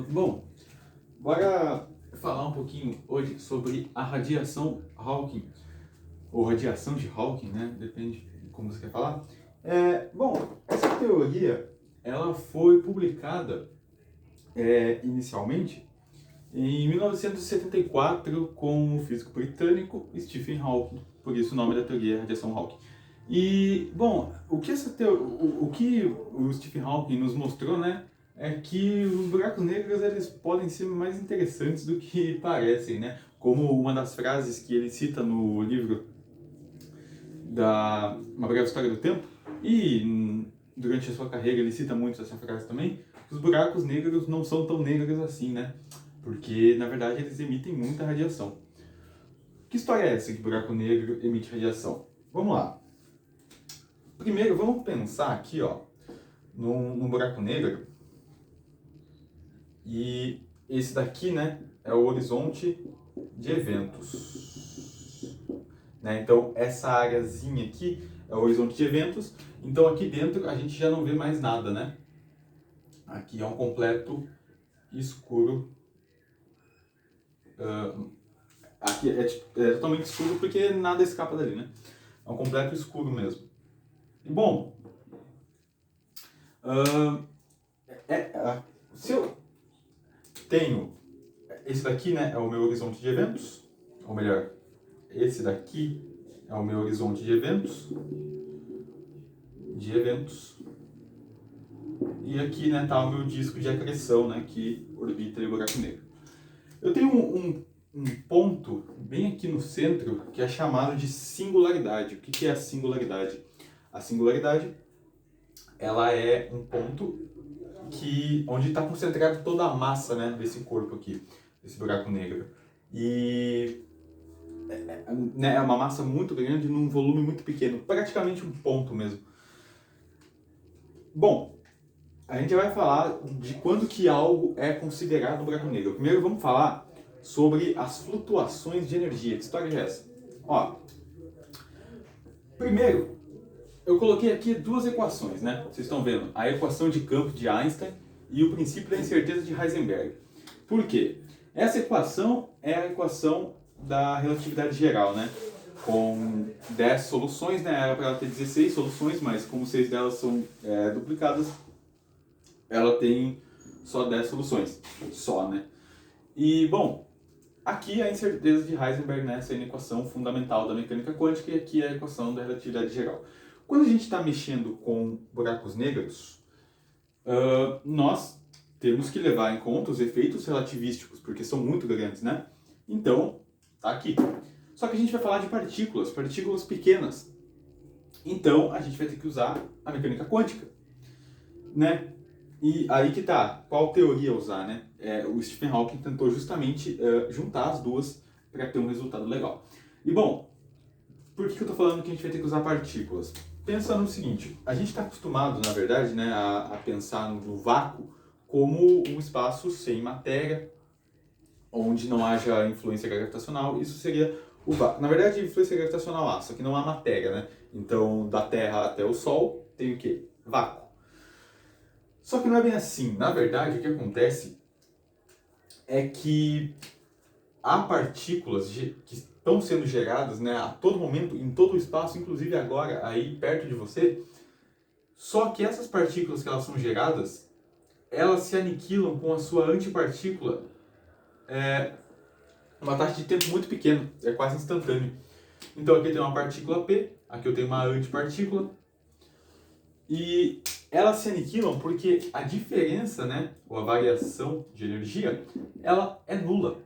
Bom, bora falar um pouquinho hoje sobre a radiação Hawking, ou radiação de Hawking, né? Depende de como você quer falar. Bom, essa teoria ela foi publicada inicialmente em 1974 com o físico britânico Stephen Hawking, por isso o nome da teoria é radiação Hawking. E, bom, o que o Stephen Hawking nos mostrou, né, é que os buracos negros eles podem ser mais interessantes do que parecem, né? Como uma das frases que ele cita no livro da Uma Breve História do Tempo, e durante a sua carreira ele cita muito essa frase também, que os buracos negros não são tão negros assim, né? Porque, na verdade, eles emitem muita radiação. Que história é essa que buraco negro emite radiação? Vamos lá. Primeiro, vamos pensar aqui, ó, num buraco negro. E esse daqui, né, é o horizonte de eventos. Né? Então, essa áreazinha aqui é o horizonte de eventos. Então, aqui dentro a gente já não vê mais nada, né? Aqui é um completo escuro. Aqui é totalmente escuro porque nada escapa dali, né? É um completo escuro mesmo. E, bom, se eu tenho esse daqui, né, é o meu horizonte de eventos, ou melhor, esse daqui é o meu horizonte de eventos, e aqui, né, tá o meu disco de acreção, né, que orbita o buraco negro. Eu tenho um ponto bem aqui no centro que é chamado de singularidade. O que é a singularidade? A singularidade, ela é um ponto onde está concentrada toda a massa, né, desse corpo aqui, desse buraco negro. E né, é uma massa muito grande num volume muito pequeno, praticamente um ponto mesmo. Bom, a gente vai falar de quando que algo é considerado um buraco negro. Primeiro vamos falar sobre as flutuações de energia. Que história é essa? Ó, primeiro, eu coloquei aqui duas equações, né? Vocês estão vendo a equação de campo de Einstein e o princípio da incerteza de Heisenberg. Por quê? Essa equação é a equação da relatividade geral, né? Com 10 soluções, né? Era para ela ter 16 soluções, mas como 6 delas são duplicadas, ela tem só 10 soluções. Só, né? E, bom, aqui a incerteza de Heisenberg, né? Essa é a equação fundamental da mecânica quântica, e aqui é a equação da relatividade geral. Quando a gente está mexendo com buracos negros, nós temos que levar em conta os efeitos relativísticos, porque são muito grandes, né? Então, tá aqui. Só que a gente vai falar de partículas pequenas. Então, a gente vai ter que usar a mecânica quântica, né? E aí que tá, qual teoria usar, né? O Stephen Hawking tentou justamente juntar as duas para ter um resultado legal. E bom, por que eu tô falando que a gente vai ter que usar partículas? Pensa no seguinte, a gente está acostumado, na verdade, né, a pensar no vácuo como um espaço sem matéria, onde não haja influência gravitacional. Isso seria o vácuo. Na verdade, influência gravitacional há, só que não há matéria, né? Então, da Terra até o Sol, tem o quê? Vácuo. Só que não é bem assim. Na verdade, o que acontece é que há partículas que estão sendo geradas, né, a todo momento, em todo o espaço, inclusive agora, aí perto de você. Só que essas partículas que elas são geradas, elas se aniquilam com a sua antipartícula uma taxa de tempo muito pequena, é quase instantâneo. Então aqui eu tenho uma partícula P, aqui eu tenho uma antipartícula, e elas se aniquilam porque a diferença, né, ou a variação de energia, ela é nula.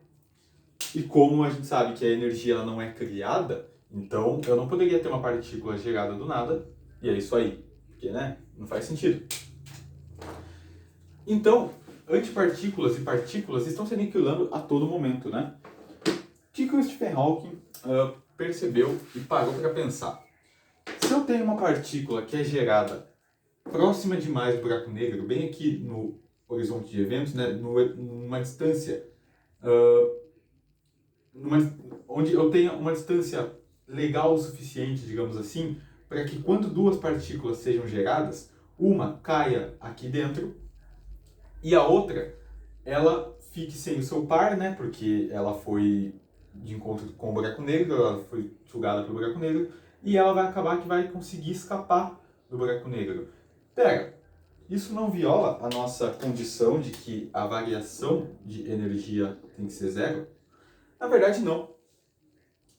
E como a gente sabe que a energia ela não é criada, então eu não poderia ter uma partícula gerada do nada, e é isso aí, porque, né, não faz sentido. Então, antipartículas e partículas estão se aniquilando a todo momento, né? O que o Stephen Hawking percebeu e parou para pensar? Se eu tenho uma partícula que é gerada próxima demais do buraco negro, bem aqui no horizonte de eventos, né, numa distância onde eu tenha uma distância legal o suficiente, digamos assim, para que quando duas partículas sejam geradas, uma caia aqui dentro e a outra ela fique sem o seu par, né? Porque ela foi de encontro com o buraco negro, ela foi sugada pelo buraco negro, e ela vai acabar que vai conseguir escapar do buraco negro. Pera, isso não viola a nossa condição de que a variação de energia tem que ser zero? Na verdade, não.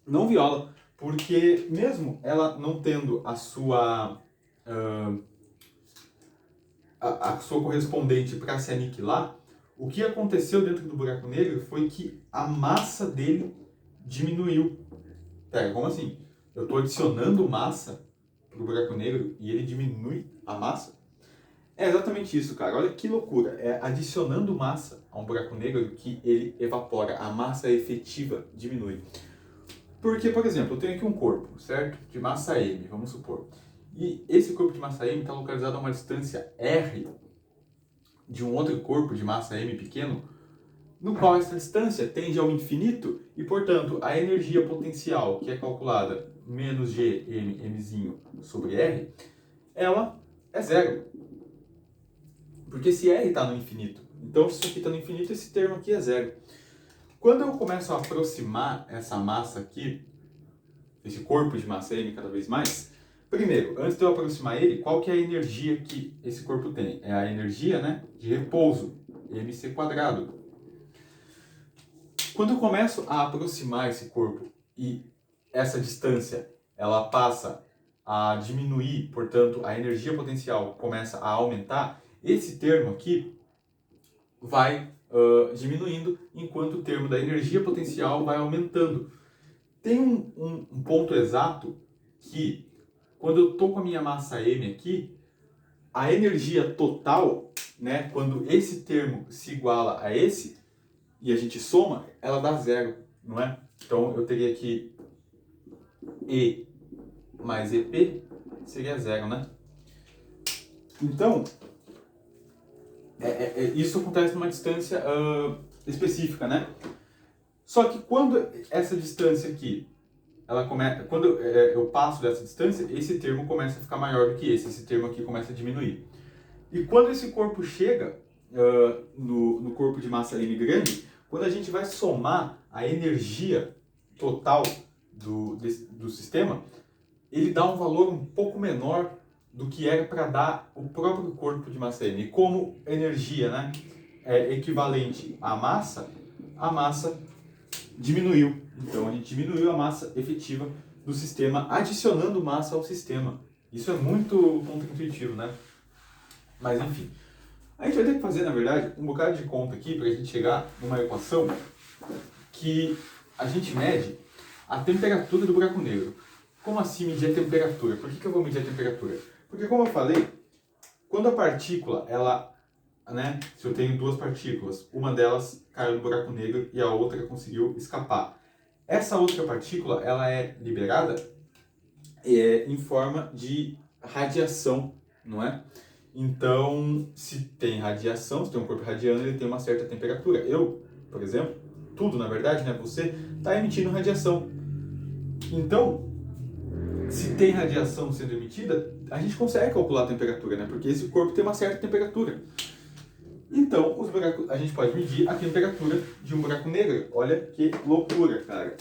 Não viola, porque mesmo ela não tendo a sua correspondente para se aniquilar, o que aconteceu dentro do buraco negro foi que a massa dele diminuiu. Pera, como assim? Eu estou adicionando massa para o buraco negro e ele diminui a massa? É exatamente isso, cara. Olha que loucura. É adicionando massa a um buraco negro que ele evapora. A massa efetiva diminui. Porque, por exemplo, eu tenho aqui um corpo, certo? De massa M, vamos supor. E esse corpo de massa M está localizado a uma distância R de um outro corpo de massa M pequeno, no qual essa distância tende ao infinito e, portanto, a energia potencial, que é calculada menos G, M, Mzinho sobre R, ela é zero. Porque esse R está no infinito. Então, se isso aqui está no infinito, esse termo aqui é zero. Quando eu começo a aproximar essa massa aqui, esse corpo de massa M cada vez mais, primeiro, antes de eu aproximar ele, qual que é a energia que esse corpo tem? É a energia, né, de repouso, mc². Quando eu começo a aproximar esse corpo e essa distância ela passa a diminuir, portanto, a energia potencial começa a aumentar, esse termo aqui vai diminuindo, enquanto o termo da energia potencial vai aumentando. Tem um ponto exato que, quando eu estou com a minha massa M aqui, a energia total, né, quando esse termo se iguala a esse, e a gente soma, ela dá zero, não é? Então eu teria aqui E mais EP seria zero, né? Então, isso acontece numa distância específica, né? Só que quando essa distância aqui, quando eu passo dessa distância, esse termo começa a ficar maior do que esse termo aqui começa a diminuir. E quando esse corpo chega no corpo de massa M grande, quando a gente vai somar a energia total do sistema, ele dá um valor um pouco menor do que era para dar o próprio corpo de massa M. E como energia, né, é equivalente à massa, a massa diminuiu. Então a gente diminuiu a massa efetiva do sistema, adicionando massa ao sistema. Isso é muito contra-intuitivo, né? Mas enfim. A gente vai ter que fazer, na verdade, um bocado de conta aqui para a gente chegar numa equação que a gente mede a temperatura do buraco negro. Como assim medir a temperatura? Por que eu vou medir a temperatura? Porque, como eu falei, quando a partícula, né, se eu tenho duas partículas, uma delas caiu no buraco negro e a outra conseguiu escapar. Essa outra partícula, ela é liberada em forma de radiação, não é? Então, se tem radiação, se tem um corpo radiando, ele tem uma certa temperatura. Eu, por exemplo, tudo na verdade, né? Você está emitindo radiação. Então, se tem radiação sendo emitida, a gente consegue calcular a temperatura, né? Porque esse corpo tem uma certa temperatura. Então, a gente pode medir a temperatura de um buraco negro. Olha que loucura, cara.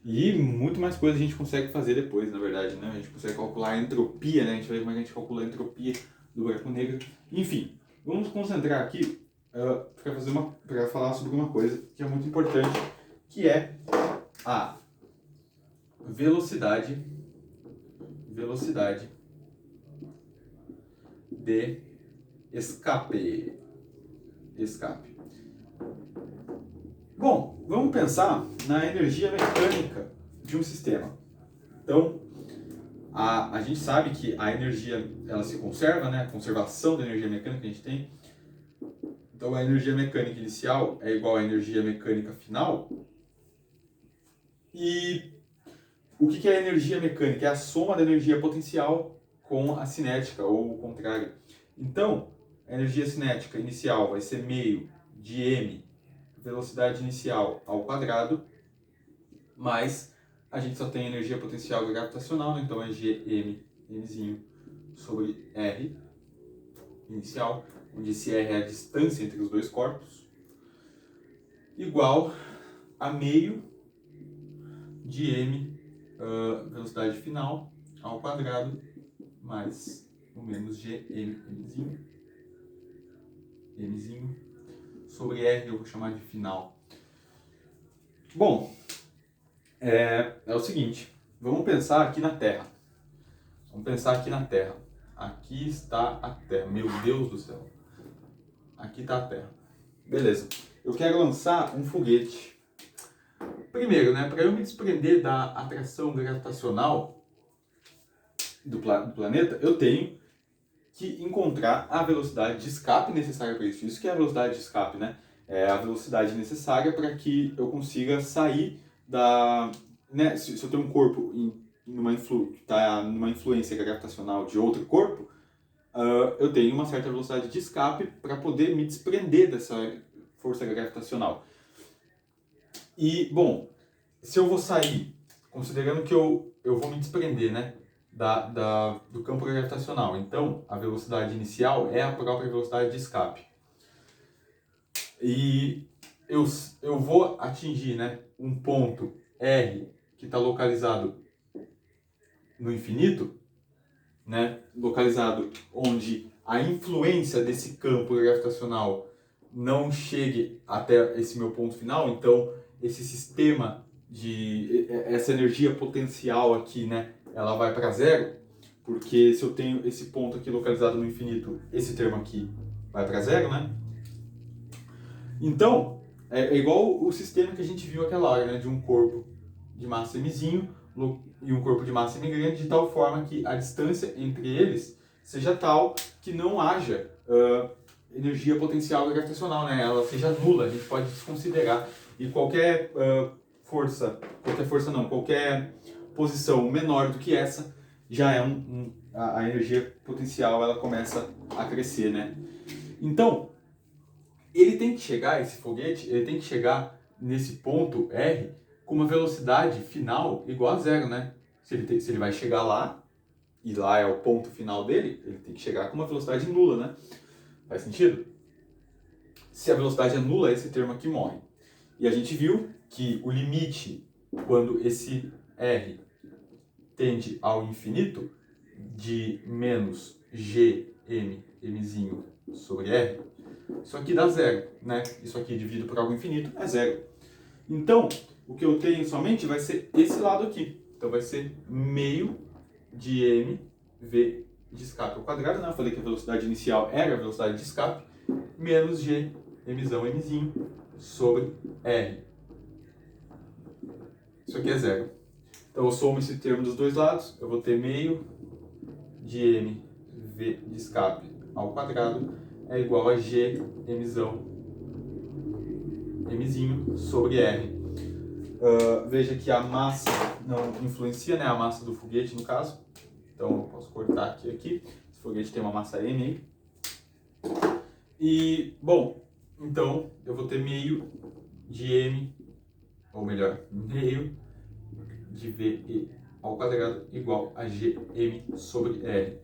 E muito mais coisas a gente consegue fazer depois, na verdade, né? A gente consegue calcular a entropia, né? A gente vai ver como é que a gente calcula a entropia do buraco negro. Enfim, vamos nos concentrar aqui para falar sobre uma coisa que é muito importante, que é a velocidade de escape. Bom, vamos pensar na energia mecânica de um sistema. Então, a gente sabe que a energia ela se conserva, né? A conservação da energia mecânica que a gente tem. Então, a energia mecânica inicial é igual à energia mecânica final. E o que é a energia mecânica? É a soma da energia potencial com a cinética, ou o contrário. Então, a energia cinética inicial vai ser meio de m, velocidade inicial ao quadrado, mais a gente só tem energia potencial gravitacional, né? Então é Gm, mzinho, sobre R inicial, onde esse R é a distância entre os dois corpos. igual a meio de m, velocidade final, ao quadrado, mais o menos g, mzinho, sobre r, eu vou chamar de final. Bom, é o seguinte, vamos pensar aqui na Terra. Aqui está a Terra, meu Deus do céu. Aqui está a Terra. Beleza. Eu quero lançar um foguete. Primeiro, né, para eu me desprender da atração gravitacional do planeta, eu tenho que encontrar a velocidade de escape necessária para isso. Isso que é a velocidade de escape, né? É a velocidade necessária para que eu consiga sair da... Né, se eu tenho um corpo que está numa influência gravitacional de outro corpo, eu tenho uma certa velocidade de escape para poder me desprender dessa força gravitacional. E, bom, se eu vou sair, considerando que eu vou me desprender, né, do campo gravitacional, então a velocidade inicial é a própria velocidade de escape. E eu vou atingir, né, um ponto R que está localizado no infinito, né, localizado onde a influência desse campo gravitacional não chegue até esse meu ponto final, então esse sistema essa energia potencial aqui, né, ela vai para zero, porque se eu tenho esse ponto aqui localizado no infinito, esse termo aqui vai para zero, né? Então, é igual o sistema que a gente viu aquela hora, né, de um corpo de massa mzinho e um corpo de massa m grande, de tal forma que a distância entre eles seja tal que não haja energia potencial gravitacional, né? Ela seja nula, a gente pode desconsiderar. E qualquer qualquer posição menor do que essa, já é a energia potencial, ela começa a crescer, né? Então, ele tem que chegar, esse foguete, ele tem que chegar nesse ponto R com uma velocidade final igual a zero, né? Se ele vai chegar lá, e lá é o ponto final dele, ele tem que chegar com uma velocidade nula, né? Faz sentido? Se a velocidade é nula, esse termo aqui morre. E a gente viu que o limite, quando esse R tende ao infinito, de menos mzinho sobre R, isso aqui dá zero, né? Isso aqui dividido por algo infinito é zero. Então, o que eu tenho somente vai ser esse lado aqui. Então vai ser meio de mv de escape ao quadrado, né? Eu falei que a velocidade inicial era a velocidade de escape, menos g, mzinho, sobre R. Isso aqui é zero. Então eu somo esse termo dos dois lados, eu vou ter meio de mv de escape ao quadrado é igual a g, mzinho, sobre R. Veja que a massa não influencia, né? A massa do foguete, no caso. Então eu posso cortar aqui. Esse foguete tem uma massa m aí. E, bom, então eu vou ter meio de m, ou melhor, meio de v ao quadrado igual a gm sobre r.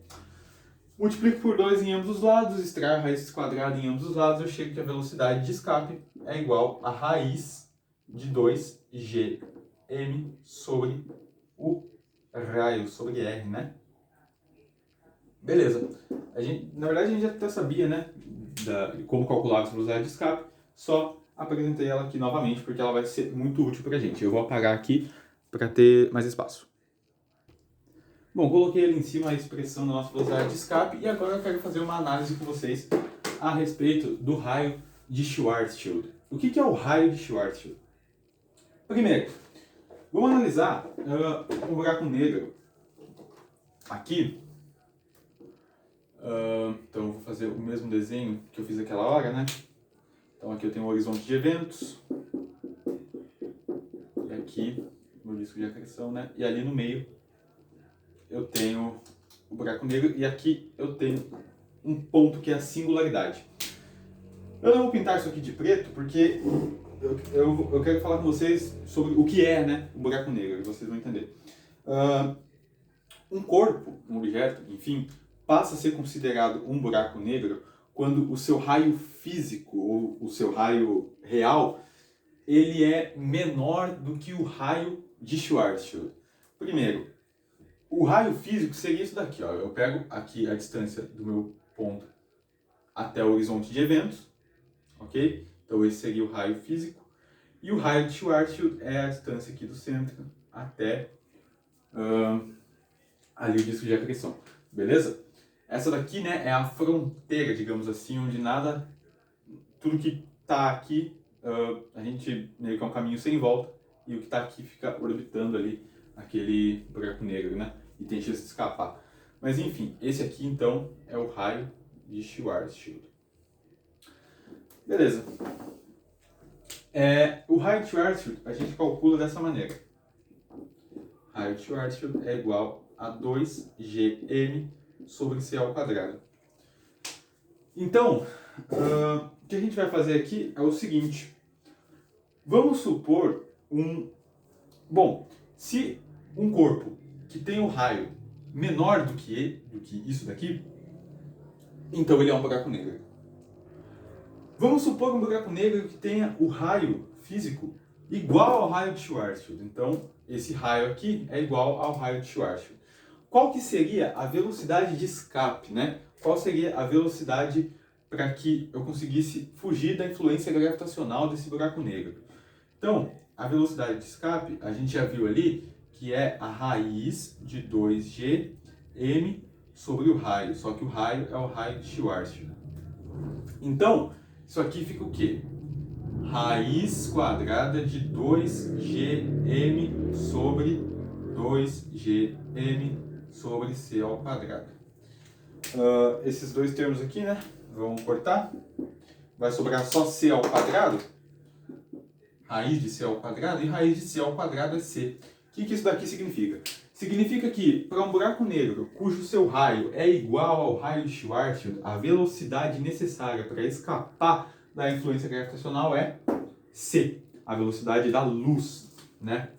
Multiplico por 2 em ambos os lados, extraio a raiz quadrada em ambos os lados, eu chego que a velocidade de escape é igual a raiz de 2gm sobre o raio, sobre r, né? Beleza. Na verdade, a gente já até sabia, né, como calcular essa velocidade de escape, só apresentei ela aqui novamente, porque ela vai ser muito útil pra gente. Eu vou apagar aqui para ter mais espaço. Bom, coloquei ali em cima a expressão da nossa velocidade de escape e agora eu quero fazer uma análise com vocês a respeito do raio de Schwarzschild. O que é o raio de Schwarzschild? Primeiro, vamos analisar um buraco negro aqui. Então eu vou fazer o mesmo desenho que eu fiz aquela hora, né? Então aqui eu tenho o horizonte de eventos. E aqui o disco de acreção, né? E ali no meio eu tenho o buraco negro e aqui eu tenho um ponto que é a singularidade. Eu não vou pintar isso aqui de preto porque eu quero falar com vocês sobre o que é, né, o buraco negro, vocês vão entender. Um corpo, um objeto, enfim, passa a ser considerado um buraco negro quando o seu raio físico ou o seu raio real ele é menor do que o raio de Schwarzschild? Primeiro, o raio físico seria isso daqui, ó. Eu pego aqui a distância do meu ponto até o horizonte de eventos, ok? Então esse seria o raio físico. E o raio de Schwarzschild é a distância aqui do centro até ali o disco de acreção, beleza? Essa daqui, né, é a fronteira, digamos assim, onde nada, tudo que está aqui, a gente meio que é um caminho sem volta, e o que está aqui fica orbitando ali aquele buraco negro, né? E tem chance de escapar. Mas enfim, esse aqui então é o raio de Schwarzschild. Beleza. O raio de Schwarzschild a gente calcula dessa maneira. Raio de Schwarzschild é igual a 2gm sobre c ao quadrado. Então, o que a gente vai fazer aqui é o seguinte. Vamos supor Bom, se um corpo que tem um raio menor do que isso daqui, então ele é um buraco negro. Vamos supor um buraco negro que tenha o raio físico igual ao raio de Schwarzschild. Então, esse raio aqui é igual ao raio de Schwarzschild. Qual que seria a velocidade de escape, né? Qual seria a velocidade para que eu conseguisse fugir da influência gravitacional desse buraco negro? Então, a velocidade de escape, a gente já viu ali que é a raiz de 2gm sobre o raio, só que o raio é o raio de Schwarzschild. Então, isso aqui fica o quê? Raiz quadrada de 2gm sobre 2gm sobre c ao quadrado. Esses dois termos aqui, né? Vamos cortar. Vai sobrar só c ao quadrado. Raiz de c ao quadrado, e raiz de c ao quadrado é c. O que isso daqui significa? Significa que, para um buraco negro cujo seu raio é igual ao raio de Schwarzschild, a velocidade necessária para escapar da influência gravitacional é c, a velocidade da luz, né?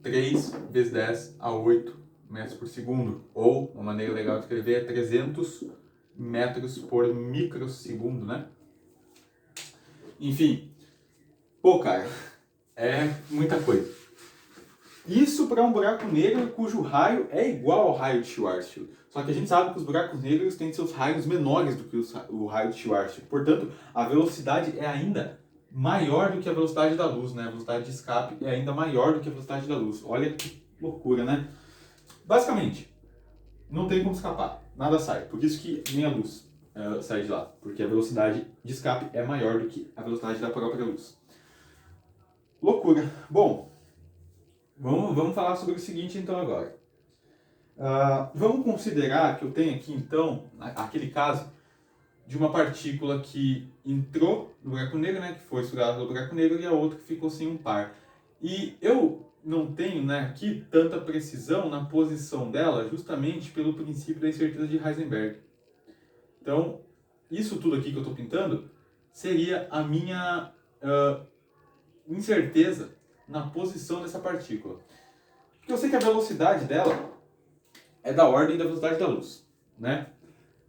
3 vezes 10 a 8 metros por segundo, ou, uma maneira legal de escrever, é 300 metros por microsegundo, né? Enfim, pô, cara, é muita coisa. Isso para um buraco negro cujo raio é igual ao raio de Schwarzschild. Só que a gente sabe que os buracos negros têm seus raios menores do que o raio de Schwarzschild. Portanto, a velocidade é ainda maior do que a velocidade da luz, né? A velocidade de escape é ainda maior do que a velocidade da luz. Olha que loucura, né? Basicamente, não tem como escapar. Nada sai. Por isso que nem a luz sai de lá. Porque a velocidade de escape é maior do que a velocidade da própria luz. Loucura. Bom, vamos falar sobre o seguinte então agora. Vamos considerar que eu tenho aqui então, aquele caso de uma partícula que entrou no buraco negro, né, que foi sugada pelo buraco negro, e a outra que ficou sem um par. E eu não tenho, né, aqui tanta precisão na posição dela justamente pelo princípio da incerteza de Heisenberg. Então, isso tudo aqui que eu estou pintando seria a minha incerteza na posição dessa partícula. Porque eu sei que a velocidade dela é da ordem da velocidade da luz, né?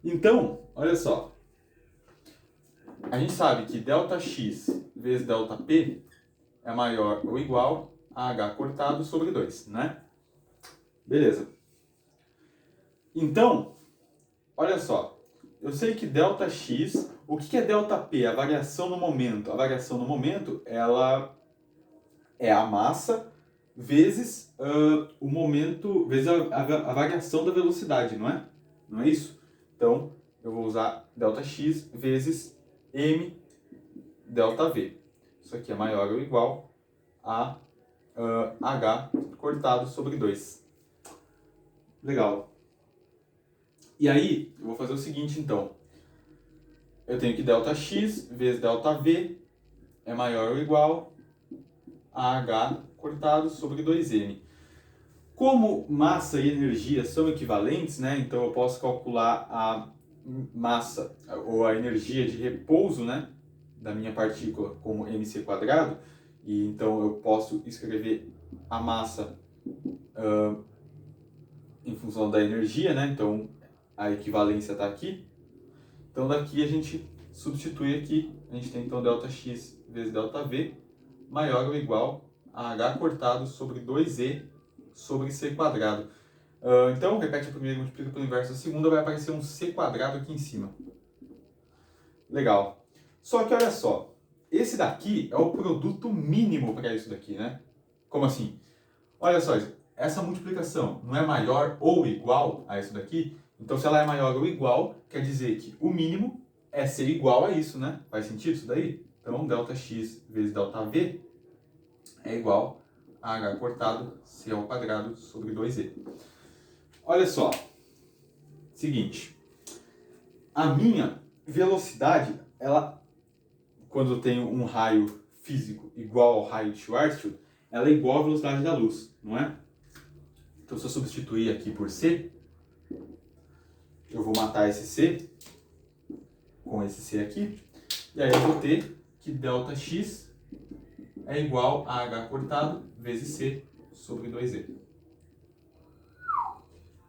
Então, olha só. A gente sabe que ΔX vezes ΔP é maior ou igual a h cortado sobre 2, né? Beleza. Então, olha só. Eu sei que ΔX, o que é ΔP? A variação no momento. A variação no momento, ela é a massa vezes o momento, vezes a variação da velocidade, não é? Não é isso? Então, eu vou usar ΔX vezes m ΔV. Isso aqui é maior ou igual a h cortado sobre 2. Legal. E aí, eu vou fazer o seguinte, então. Eu tenho que ΔX vezes ΔV é maior ou igual a h cortado sobre 2m. Como massa e energia são equivalentes, né? Então eu posso calcular a massa ou a energia de repouso, né, da minha partícula como mc², e então eu posso escrever a massa em função da energia, né? Então a equivalência está aqui. Então daqui a gente substitui aqui, a a gente tem então ΔX vezes ΔV maior ou igual a H cortado sobre 2E sobre C quadrado. Então, repete a primeira e multiplica pelo inverso da segunda, vai aparecer um C quadrado aqui em cima. Legal. Só que olha só, esse daqui é o produto mínimo para isso daqui, né? Como assim? Olha só, essa multiplicação não é maior ou igual a isso daqui? Então, se ela é maior ou igual, quer dizer que o mínimo é ser igual a isso, né? Faz sentido isso daí? Então, ΔX vezes ΔV é igual a H cortado C ao quadrado sobre 2E. Olha só, seguinte, a minha velocidade, ela, quando eu tenho um raio físico igual ao raio de Schwarzschild, ela é igual à velocidade da luz, não é? Então, se eu substituir aqui por C, eu vou matar esse C com esse C aqui, e aí eu vou ter que ΔX é igual a H cortado vezes C sobre 2E.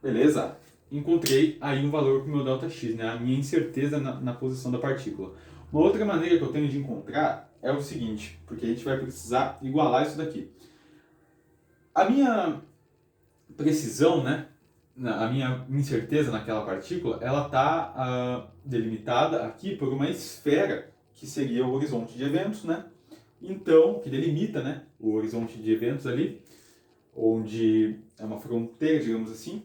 Beleza? Encontrei aí um valor para o meu ΔX, né? A minha incerteza na posição da partícula. Uma outra maneira que eu tenho de encontrar é o seguinte, porque a gente vai precisar igualar isso daqui. A minha precisão, né? A minha incerteza naquela partícula, ela está delimitada aqui por uma esfera que seria o horizonte de eventos, né? Então, que delimita, né, o horizonte de eventos ali, onde é uma fronteira, digamos assim.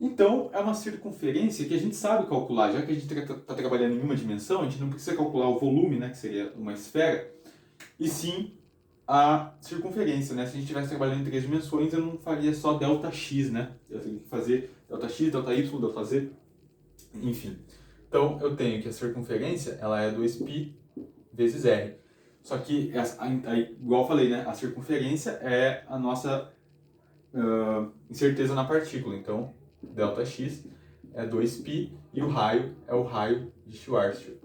Então, é uma circunferência que a gente sabe calcular, já que a gente está trabalhando em uma dimensão, a gente não precisa calcular o volume, né, que seria uma esfera, e sim a circunferência, né? Se a gente estivesse trabalhando em 3 dimensões, eu não faria só ΔX, né? Eu teria que fazer ΔX, ΔY, ΔZ, enfim. Então, eu tenho que a circunferência, ela é 2π vezes r. Só que, igual eu falei, né? A circunferência é a nossa incerteza na partícula. Então, ΔX é 2π e o raio é o raio de Schwarzschild.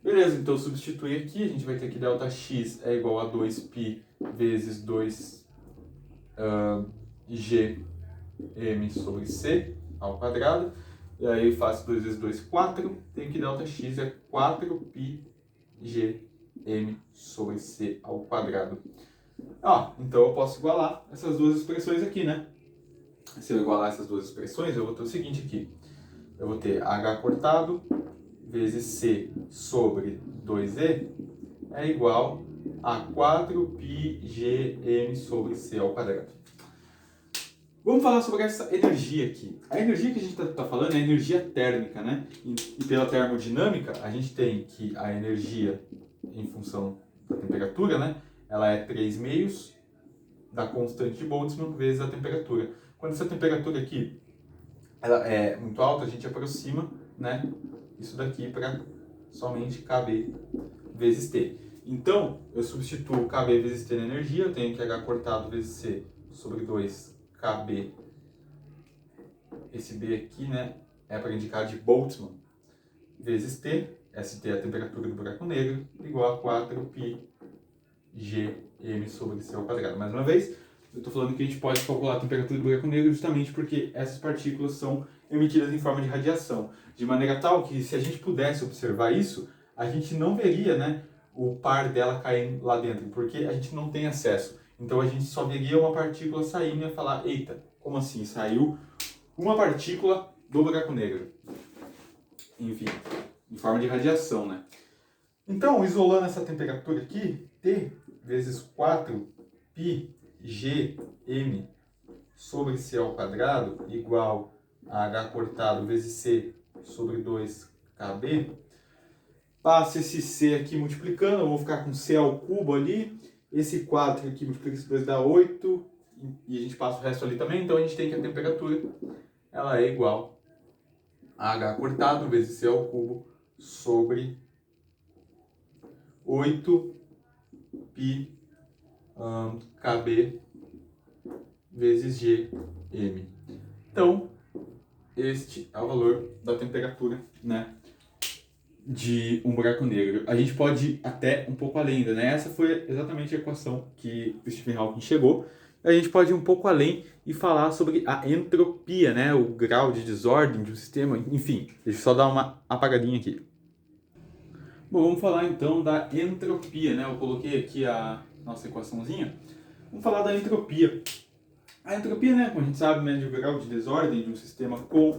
Beleza, então substituir aqui, a gente vai ter que ΔX é igual a 2π vezes 2gm sobre c ao quadrado. E aí faço 2 vezes 2, 4. Tenho que ΔX é 4π gm sobre c ao quadrado. Então eu posso igualar essas duas expressões aqui, né? Se eu igualar essas duas expressões, eu vou ter o seguinte aqui. Eu vou ter h cortado vezes c sobre 2e é igual a 4π gm sobre c ao quadrado. Vamos falar sobre essa energia aqui. A energia que a gente está falando é a energia térmica, né? E pela termodinâmica, a gente tem que a energia em função da temperatura, né? Ela é 3 meios da constante de Boltzmann vezes a temperatura. Quando essa temperatura aqui ela é muito alta, a gente aproxima, né, isso daqui para somente Kb vezes T. Então, eu substituo Kb vezes T na energia, eu tenho que H cortado vezes C sobre 2 Kb. Esse B aqui, né, é para indicar de Boltzmann vezes T, ST é a temperatura do buraco negro, igual a 4π gm sobre c ao quadrado. Mais uma vez, eu estou falando que a gente pode calcular a temperatura do buraco negro justamente porque essas partículas são emitidas em forma de radiação, de maneira tal que se a gente pudesse observar isso, a gente não veria, né, o par dela caindo lá dentro, porque a gente não tem acesso. Então a gente só veria uma partícula saindo e ia falar, eita, como assim? Saiu uma partícula do buraco negro. Enfim, em forma de radiação, né? Então, isolando essa temperatura aqui, T vezes 4π gm sobre c ao quadrado igual a h cortado vezes c sobre 2kb. Passa esse c aqui multiplicando, eu vou ficar com c ao cubo ali. Esse 4 aqui multiplica esse 2 dá 8. E a gente passa o resto ali também, então a gente tem que a temperatura ela é igual a h cortado vezes c ao cubo sobre 8π kb vezes gm. Então, este é o valor da temperatura, né, de um buraco negro. A gente pode ir até um pouco além ainda, né? Essa foi exatamente a equação que o Stephen Hawking chegou. A gente pode ir um pouco além e falar sobre a entropia, né, o grau de desordem de um sistema, enfim. Deixa eu só dar uma apagadinha aqui. Bom, vamos falar então da entropia, né? Eu coloquei aqui a nossa equaçãozinha. Vamos falar da entropia. A entropia, né, como a gente sabe, mede o grau de desordem de um sistema com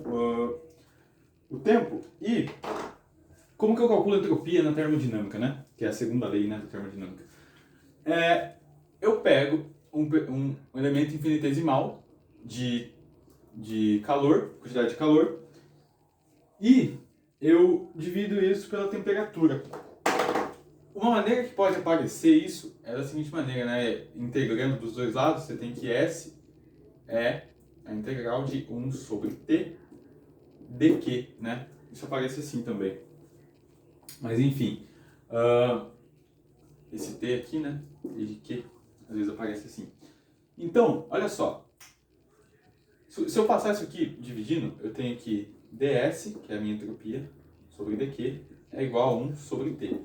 o tempo. E como que eu calculo a entropia na termodinâmica, né? Que é a segunda lei, né, da termodinâmica. Eu pego um elemento infinitesimal de calor, quantidade de calor, e eu divido isso pela temperatura. Uma maneira que pode aparecer isso é da seguinte maneira, né? Integrando dos dois lados, você tem que S é a integral de 1 sobre T dq, né? Isso aparece assim também. Mas enfim, esse T aqui, né? E de Q, às vezes aparece assim. Então, olha só. Se eu passar isso aqui dividindo, eu tenho que ds, que é a minha entropia, sobre dq, é igual a 1 sobre T.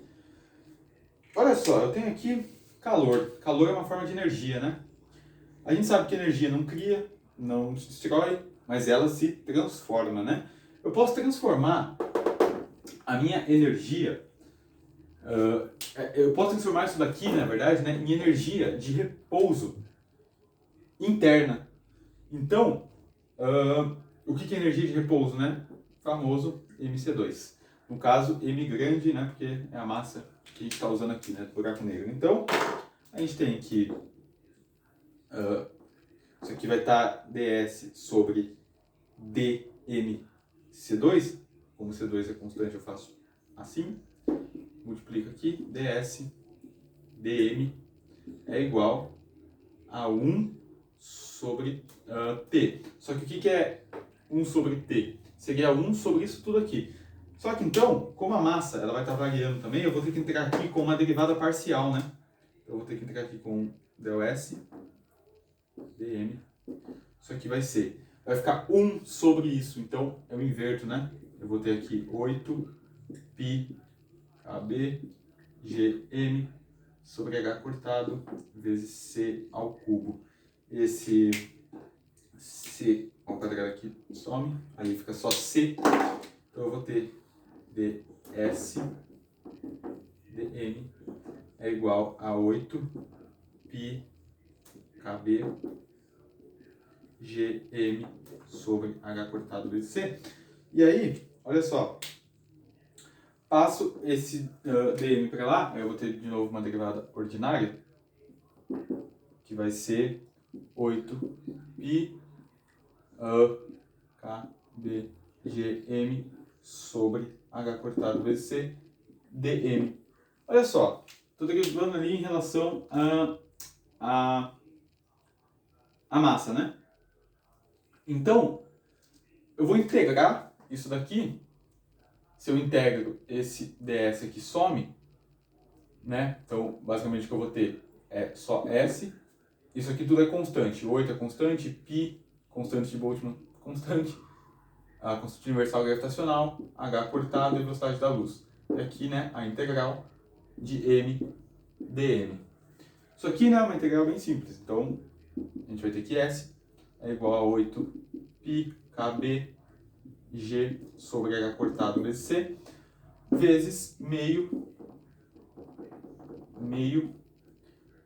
Olha só, eu tenho aqui calor. Calor é uma forma de energia, né? A gente sabe que energia não cria, não se destrói, mas ela se transforma, né? Eu posso transformar a minha energia, eu posso transformar isso daqui, na verdade, né, em energia de repouso interna. Então, o que é energia de repouso, né? O famoso MC2. No caso, M grande, né? Porque é a massa que a gente está usando aqui, né? Do buraco negro. Então, a gente tem que... isso aqui vai estar ds sobre dmc2. Como C2 é constante, eu faço assim. Multiplico aqui. ds dm é igual a 1 sobre t. Só que o que é 1 sobre t? Seria 1 sobre isso tudo aqui. Só que então, como a massa ela vai estar variando também, eu vou ter que integrar aqui com uma derivada parcial, né? Eu vou ter que integrar aqui com ΔS dm. Isso aqui vai ficar 1 sobre isso. Então, eu inverto, né? Eu vou ter aqui 8 π kb gm sobre h cortado vezes c ao cubo. Esse c ao quadrado aqui some, aí fica só c. Então eu vou ter ds dm é igual a 8 π kb gm sobre h cortado vezes c. E aí, olha só, passo esse dm para lá, eu vou ter de novo uma derivada ordinária, que vai ser 8 π kb gm sobre h cortado vezes c dm. Olha só, estou derivando ali em relação a massa, né? Então, eu vou integrar isso daqui. Se eu integro esse ds aqui some, né? Então, basicamente o que eu vou ter é só S. Isso aqui tudo é constante. 8 é constante, π, constante de Boltzmann, constante. A constante universal gravitacional, h cortado e velocidade da luz. E aqui, né, a integral de m dm. Isso aqui, né, é uma integral bem simples. Então, a gente vai ter que S é igual a 8 π kb g sobre h cortado vezes c, vezes meio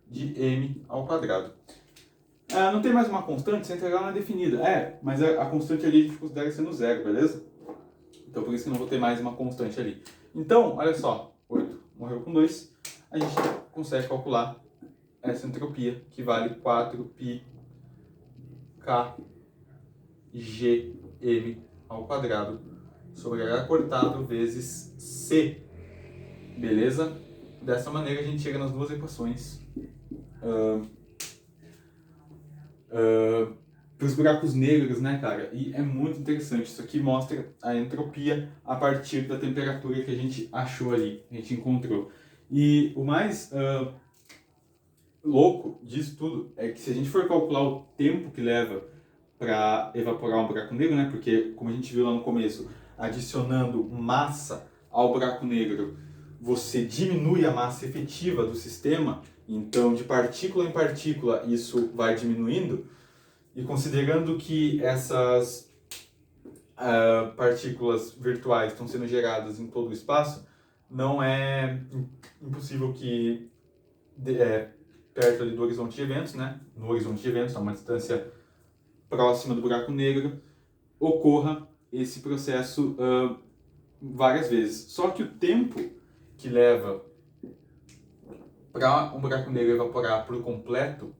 de m ao quadrado. Não tem mais uma constante, essa integral não é definida. Mas a constante ali a gente considera sendo zero, beleza? Então por isso que não vou ter mais uma constante ali. Então, olha só, 8 morreu com 2, a gente consegue calcular essa entropia, que vale 4 π k gm ao quadrado sobre h cortado vezes c. Beleza? Dessa maneira a gente chega nas duas equações para os buracos negros, né, cara? E é muito interessante. Isso aqui mostra a entropia a partir da temperatura que a gente achou ali, a gente encontrou. E o mais louco disso tudo é que se a gente for calcular o tempo que leva para evaporar um buraco negro, né? Porque, como a gente viu lá no começo, adicionando massa ao buraco negro, você diminui a massa efetiva do sistema. Então, de partícula em partícula, isso vai diminuindo. E considerando que essas partículas virtuais estão sendo geradas em todo o espaço, não é impossível que perto ali do horizonte de eventos, né? No horizonte de eventos, a uma distância próxima do buraco negro, ocorra esse processo várias vezes. Só que o tempo que leva para um buraco negro evaporar por completo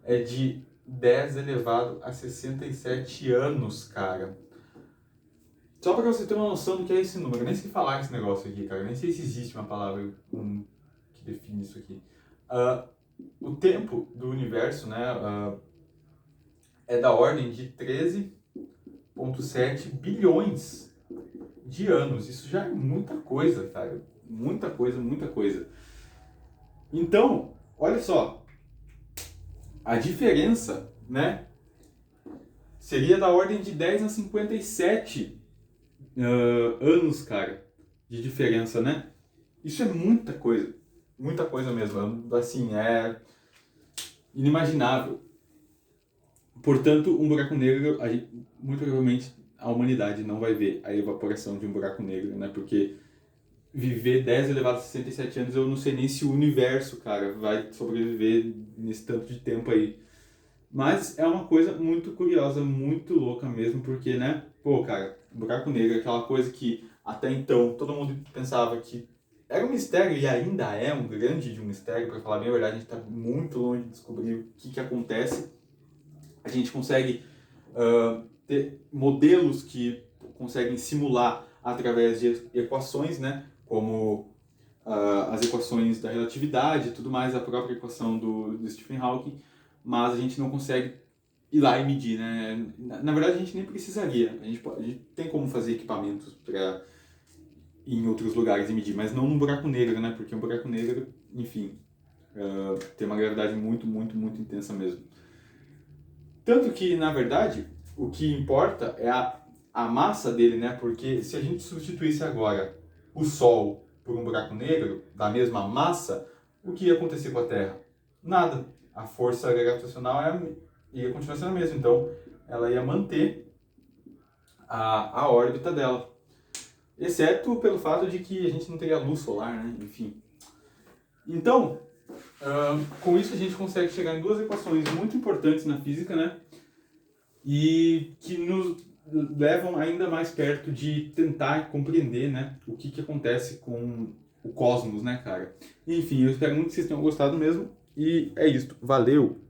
é de 10 elevado a 67 anos, cara. Só para você ter uma noção do que é esse número, eu nem sei falar esse negócio aqui, cara, eu nem sei se existe uma palavra que define isso aqui. O tempo do universo, né, é da ordem de 13,7 bilhões de anos. Isso já é muita coisa, cara. Muita coisa, muita coisa. Então, olha só, a diferença, né, seria da ordem de 10 a 57 anos, cara, de diferença, né? Isso é muita coisa mesmo, assim, é inimaginável. Portanto, um buraco negro, muito provavelmente a humanidade não vai ver a evaporação de um buraco negro, né? Porque viver 10 elevado a 67 anos, eu não sei nem se o universo, cara, vai sobreviver nesse tanto de tempo aí. Mas é uma coisa muito curiosa, muito louca mesmo, porque, né? Pô, cara, buraco negro é aquela coisa que até então todo mundo pensava que era um mistério e ainda é um grande de um mistério, para falar bem a verdade, a gente está muito longe de descobrir o que acontece. A gente consegue ter modelos que conseguem simular através de equações, né? Como as equações da relatividade e tudo mais, a própria equação do Stephen Hawking, mas a gente não consegue ir lá e medir, né? Na verdade, a gente nem precisaria. A gente tem como fazer equipamentos para ir em outros lugares e medir, mas não num buraco negro, né? Porque um buraco negro, enfim, tem uma gravidade muito, muito, muito intensa mesmo. Tanto que, na verdade, o que importa é a massa dele, né? Porque se a gente substituísse agora o Sol por um buraco negro da mesma massa, o que ia acontecer com a Terra? Nada. A força gravitacional ia continuar sendo a mesma, então ela ia manter a órbita dela. Exceto pelo fato de que a gente não teria luz solar, né? Enfim. Então, com isso a gente consegue chegar em duas equações muito importantes na física, né? E que nos levam ainda mais perto de tentar compreender, né, o que acontece com o cosmos, né, cara? Enfim, eu espero muito que vocês tenham gostado mesmo. E é isso. Valeu!